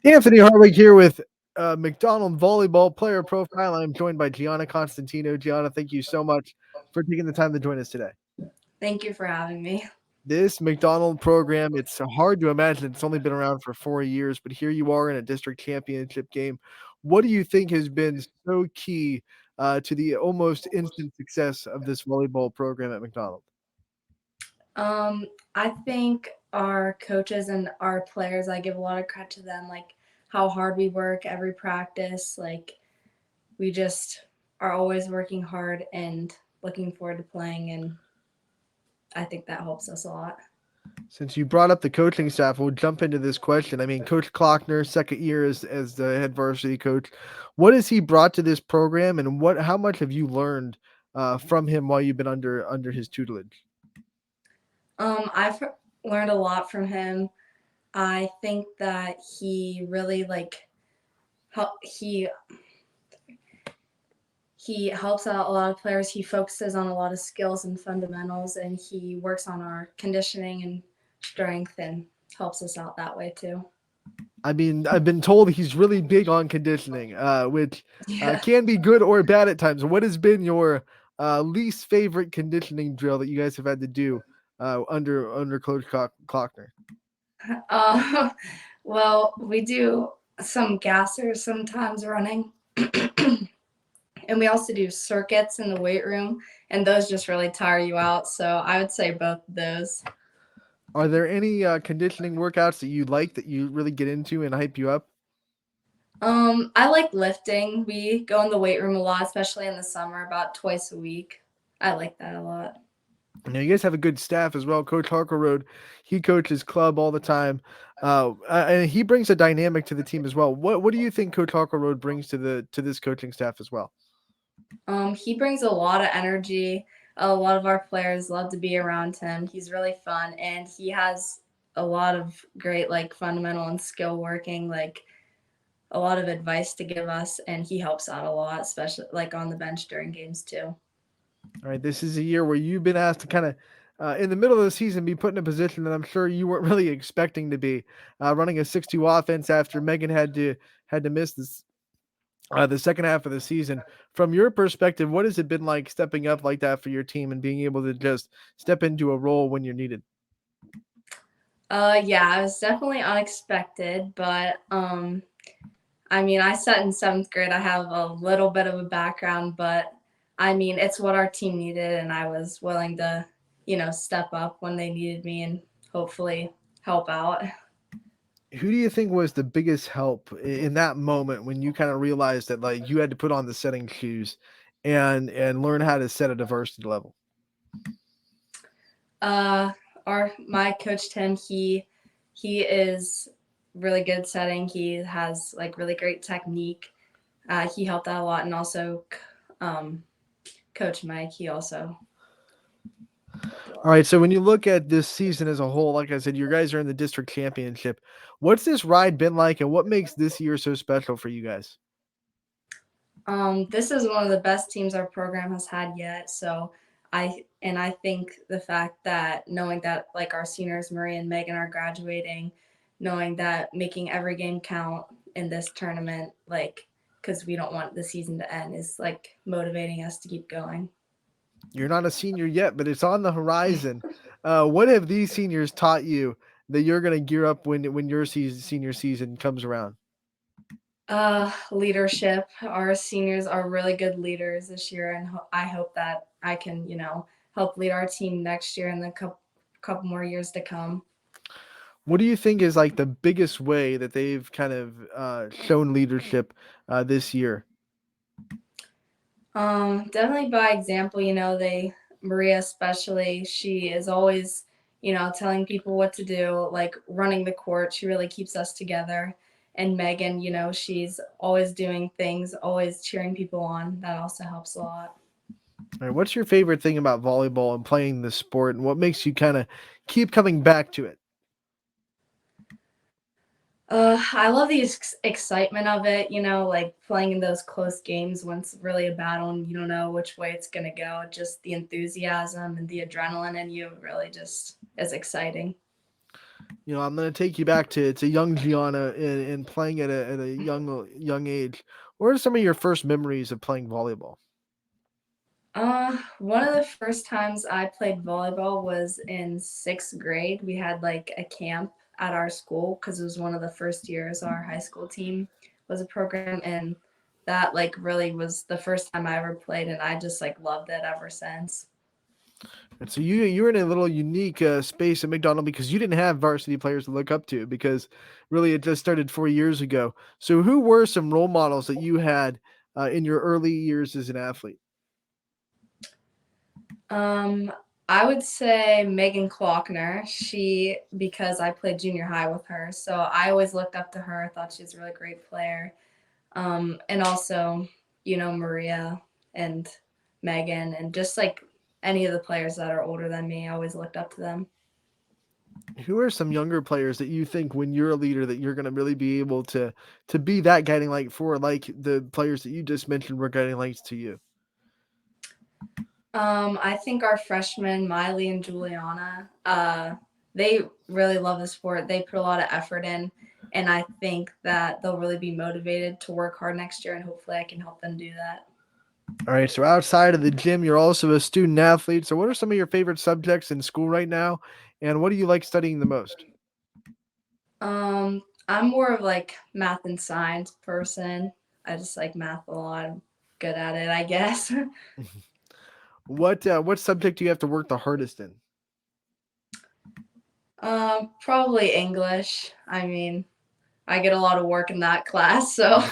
Anthony Harwick here with McDonald Volleyball Player Profile. I'm joined by Gianna Constantino. Gianna, thank you so much for taking the time to join us today. Thank you for having me. This McDonald program, it's hard to imagine it's only been around for 4 years, but here you are in a district championship game. What do you think has been so key to the almost instant success of this volleyball program at McDonald? Um, I think our coaches and our players, I give a lot of credit to them, like how hard we work every practice. Like we just are always working hard and looking forward to playing, and I think that helps us a lot. Since you brought up the coaching staff, we'll jump into this question. I mean, Coach Klockner, second year as the head varsity coach, what has he brought to this program, and how much have you learned from him while you've been under his tutelage? I've learned a lot from him. I think that he really help he helps out a lot of players. He focuses on a lot of skills and fundamentals, and he works on our conditioning and strength and helps us out that way too. I mean, I've been told he's really big on conditioning, which Yeah. can be good or bad at times. What has been your least favorite conditioning drill that you guys have had to do under Coach Klockner? Uh, well, we do some gassers sometimes running. And we also do circuits in the weight room, and those just really tire you out. So I would say both of those. Are there any conditioning workouts that you like that you really get into and hype you up? I like lifting. We go in the weight room a lot, especially in the summer, about twice a week. I like that a lot. Now you guys have a good staff as well. Coach Harkerroad, he coaches club all the time, and he brings a dynamic to the team as well. What do you think Coach Harkerroad brings to this coaching staff as well? He brings a lot of energy. A lot of our players love to be around him. He's really fun, and he has a lot of great fundamental and skill working, a lot of advice to give us, and he helps out a lot, especially on the bench during games too. All right, this is a year where you've been asked to kind of, in the middle of the season, be put in a position that I'm sure you weren't really expecting to be, running a 6-2 offense after Megan had to miss the second half of the season. From your perspective, what has it been like stepping up like that for your team and being able to just step into a role when you're needed? Yeah, it was definitely unexpected, but I mean, I sat in seventh grade. I have a little bit of a background, but I mean, it's what our team needed, and I was willing to, step up when they needed me and hopefully help out. Who do you think was the biggest help in that moment when you kind of realized that like you had to put on the setting shoes and learn how to set a diversity level? Uh, my coach Tim, he is really good setting. He has really great technique. He helped out a lot, and also um, Coach Mike. He also did a All lot. right, so when you look at this season as a whole, like I said, you guys are in the district championship. What's this ride been like, and what makes this year so special for you guys? This is one of the best teams our program has had yet. So I think the fact that knowing that our seniors Maria and Megan are graduating, knowing that making every game count in this tournament, because we don't want the season to end, is motivating us to keep going. You're not a senior yet, but it's on the horizon. What have these seniors taught you that you're going to gear up when your senior season comes around? Leadership. Our seniors are really good leaders this year, and I hope that I can, help lead our team next year and the couple more years to come. What do you think is like the biggest way that they've kind of shown leadership this year? Definitely by example. Maria especially, she is always, telling people what to do, running the court. She really keeps us together. And Megan, she's always doing things, always cheering people on. That also helps a lot. All right, what's your favorite thing about volleyball and playing the sport, and what makes you kind of keep coming back to it? I love the excitement of it, playing in those close games when it's really a battle and you don't know which way it's going to go. Just the enthusiasm and the adrenaline in you really just is exciting. I'm going to take you back to young Gianna and playing at a young age. What are some of your first memories of playing volleyball? One of the first times I played volleyball was in sixth grade. We had like a camp at our school because it was one of the first years our high school team was a program, and that like really was the first time I ever played, and I just like loved it ever since. And so you're in a little unique space at McDonald because you didn't have varsity players to look up to because really it just started 4 years ago. So who were some role models that you had in your early years as an athlete? Um, I would say Megan Klockner. She because I played junior high with her, so I always looked up to her. I thought she was a really great player. And also, Maria and Megan, and just like any of the players that are older than me, I always looked up to them. Who are some younger players that you think when you're a leader that you're going to really be able to be that guiding light for like the players that you just mentioned were guiding lights to you? I think our freshmen, Miley and Juliana, they really love the sport. They put a lot of effort in, and I think that they'll really be motivated to work hard next year, and hopefully I can help them do that. All right, so outside of the gym, you're also a student athlete. So what are some of your favorite subjects in school right now, and what do you like studying the most? I'm more of like math and science person. I just like math a lot. I'm good at it, I guess. What subject do you have to work the hardest in? Probably English. I mean, I get a lot of work in that class, so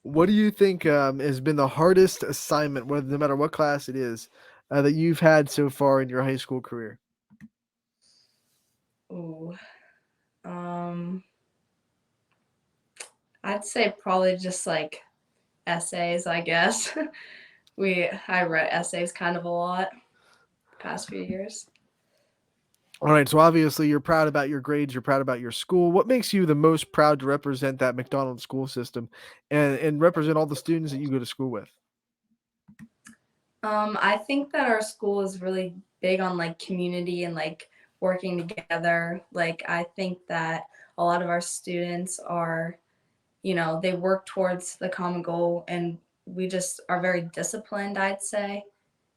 What do you think has been the hardest assignment, whether no matter what class it is, that you've had so far in your high school career? ooh, um, I'd say probably just like essays, I guess. I read essays kind of a lot the past few years. All right, so obviously you're proud about your grades, you're proud about your school. What makes you the most proud to represent that McDonald's school system and represent all the students that you go to school with? I think that our school is really big on like community and like working together. Like I think that a lot of our students are, they work towards the common goal, and we just are very disciplined, I'd say,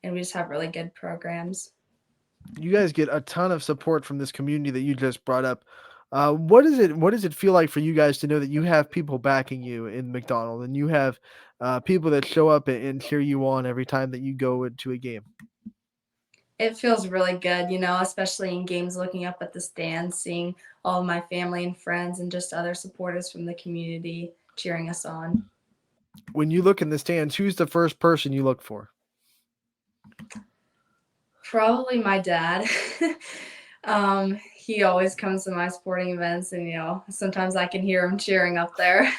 and we just have really good programs. You guys get a ton of support from this community that you just brought up. What does it feel like for you guys to know that you have people backing you in McDonald and you have people that show up and cheer you on every time that you go into a game? It feels really good, especially in games, looking up at the stands, seeing all of my family and friends and just other supporters from the community cheering us on. When you look in the stands, who's the first person you look for? Probably my dad. He always comes to my sporting events, and sometimes I can hear him cheering up there.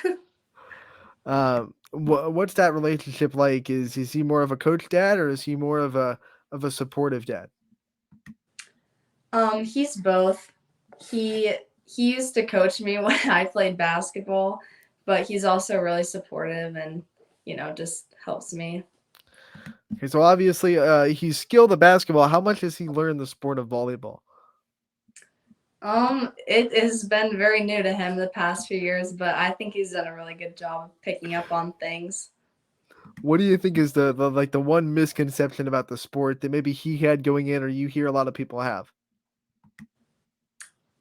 What's that relationship like? Is he more of a coach dad or is he more of a supportive dad? He's both. He he used to coach me when I played basketball, but he's also really supportive and just helps me. Okay, so obviously he's skilled at basketball. How much has he learned the sport of volleyball? It has been very new to him the past few years, but I think he's done a really good job of picking up on things. What do you think is the one misconception about the sport that maybe he had going in or you hear a lot of people have?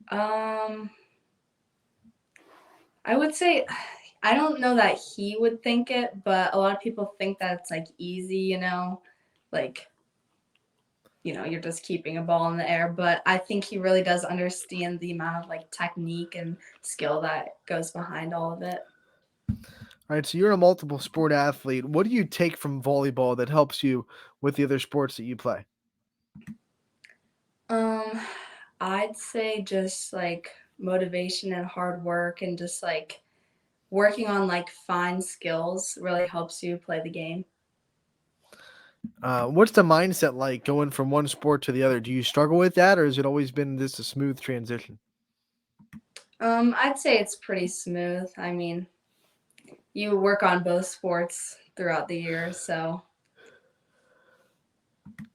Um, I would say I don't know that he would think it, but a lot of people think that it's like easy, like, you're just keeping a ball in the air, but I think he really does understand the amount of like technique and skill that goes behind all of it. All right, so you're a multiple sport athlete. What do you take from volleyball that helps you with the other sports that you play? Um, I'd say just like motivation and hard work, and just like working on like fine skills really helps you play the game. What's the mindset like going from one sport to the other? Do you struggle with that, or has it always been this a smooth transition? I'd say it's pretty smooth. I mean, you work on both sports throughout the year, so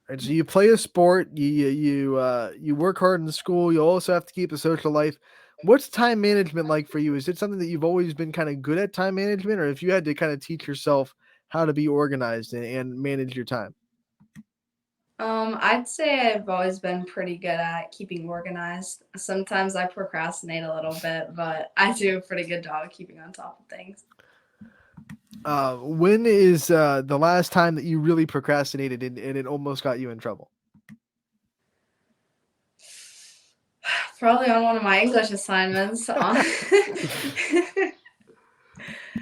Right, so you play a sport, you work hard in school. You also have to keep a social life. What's time management like for you? Is it something that you've always been kind of good at time management, or if you had to kind of teach yourself how to be organized and manage your time? I'd say I've always been pretty good at keeping organized. Sometimes I procrastinate a little bit, but I do a pretty good job of keeping on top of things. When is the last time that you really procrastinated and it almost got you in trouble? Probably on one of my English assignments.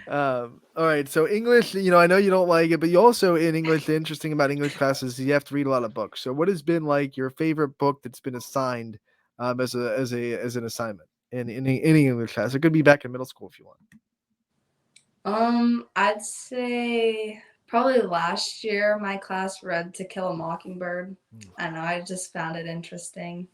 All right. So English, I know you don't like it, but you also in English, the interesting about English classes is you have to read a lot of books. So what has been like your favorite book that's been assigned as an assignment in any English class? It could be back in middle school if you want. I'd say probably last year my class read To Kill a Mockingbird. Hmm. I don't know, I just found it interesting.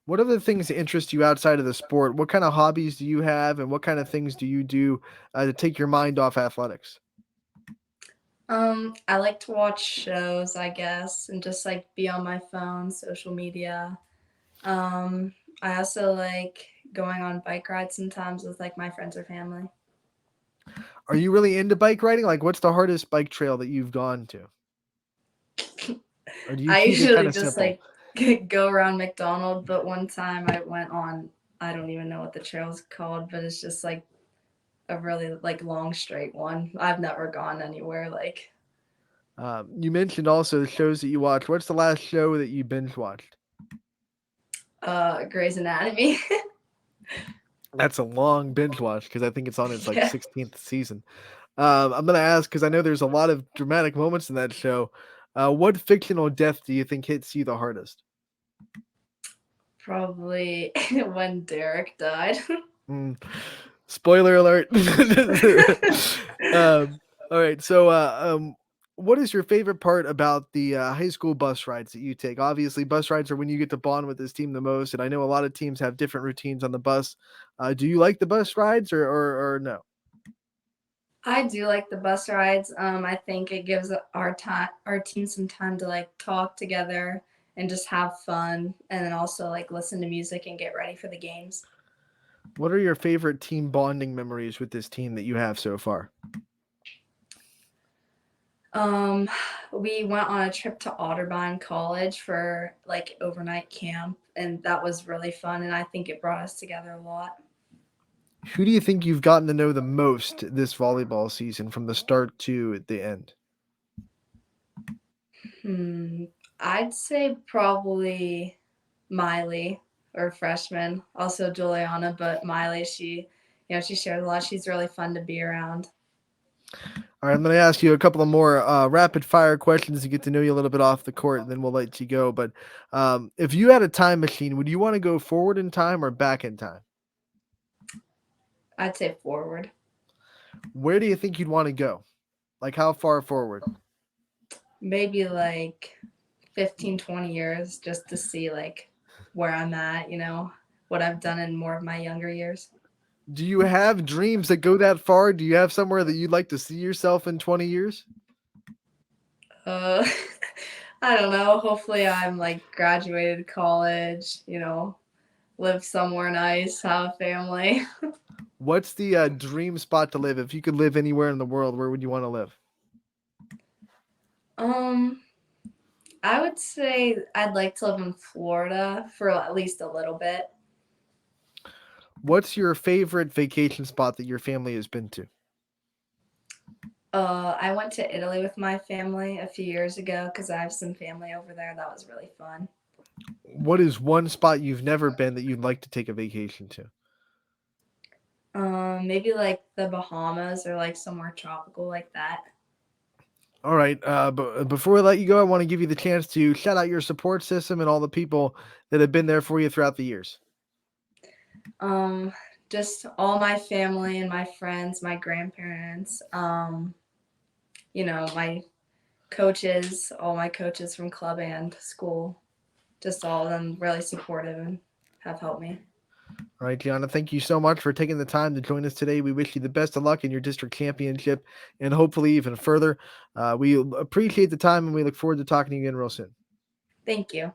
What other things interest you outside of the sport? What kind of hobbies do you have, and what kind of things do you do to take your mind off athletics? I like to watch shows, I guess, and just like be on my phone, social media. Um, I also like going on bike rides sometimes with like my friends or family. Are you really into bike riding? Like, what's the hardest bike trail that you've gone to, or do you I keep it kind usually of just simple? like go around McDonald, but one time I went on, I don't even know what the trail's called, but it's just like a really like long straight one. I've never gone anywhere like You mentioned also the shows that you watch. What's the last show that you binge watched? Grey's Anatomy. That's a long binge watch because I think it's on its like Yeah. 16th season. I'm gonna ask because I know there's a lot of dramatic moments in that show. What fictional death do you think hits you the hardest? Probably when Derek died. Mm, spoiler alert. um, all right. So, what is your favorite part about the high school bus rides that you take? Obviously, bus rides are when you get to bond with this team the most, and I know a lot of teams have different routines on the bus. Do you like the bus rides or no? I do like the bus rides. I think it gives our team some time to like talk together and just have fun, and then also like listen to music and get ready for the games. What are your favorite team bonding memories with this team that you have so far? Um, we went on a trip to Otterbein College for like overnight camp, and that was really fun. And I think it brought us together a lot. Who do you think you've gotten to know the most this volleyball season from the start to the end? Hmm, I'd say probably Miley or freshman, also Juliana, but Miley, she shares a lot. She's really fun to be around. All right, I'm going to ask you a couple of more rapid fire questions to get to know you a little bit off the court, and then we'll let you go. But if you had a time machine, would you want to go forward in time or back in time? I'd say forward. Where do you think you'd want to go? Like how far forward? Maybe like 15, 20 years just to see like where I'm at, what I've done in more of my younger years. Do you have dreams that go that far? Do you have somewhere that you'd like to see yourself in 20 years? Uh, I don't know. Hopefully, I'm like graduated college, live somewhere nice, have a family. What's the dream spot to live? If you could live anywhere in the world, where would you want to live? Um, I would say I'd like to live in Florida for at least a little bit. What's your favorite vacation spot that your family has been to? I went to Italy with my family a few years ago because I have some family over there. That was really fun. What is one spot you've never been that you'd like to take a vacation to? Maybe like the Bahamas or like somewhere tropical like that. All right. But before I let you go, I want to give you the chance to shout out your support system and all the people that have been there for you throughout the years. Um, just all my family and my friends, my grandparents, my coaches, all my coaches from club and school, just all of them really supportive and have helped me. All right, Gianna, thank you so much for taking the time to join us today. We wish you the best of luck in your district championship and hopefully even further. We appreciate the time and we look forward to talking to you again real soon. Thank you.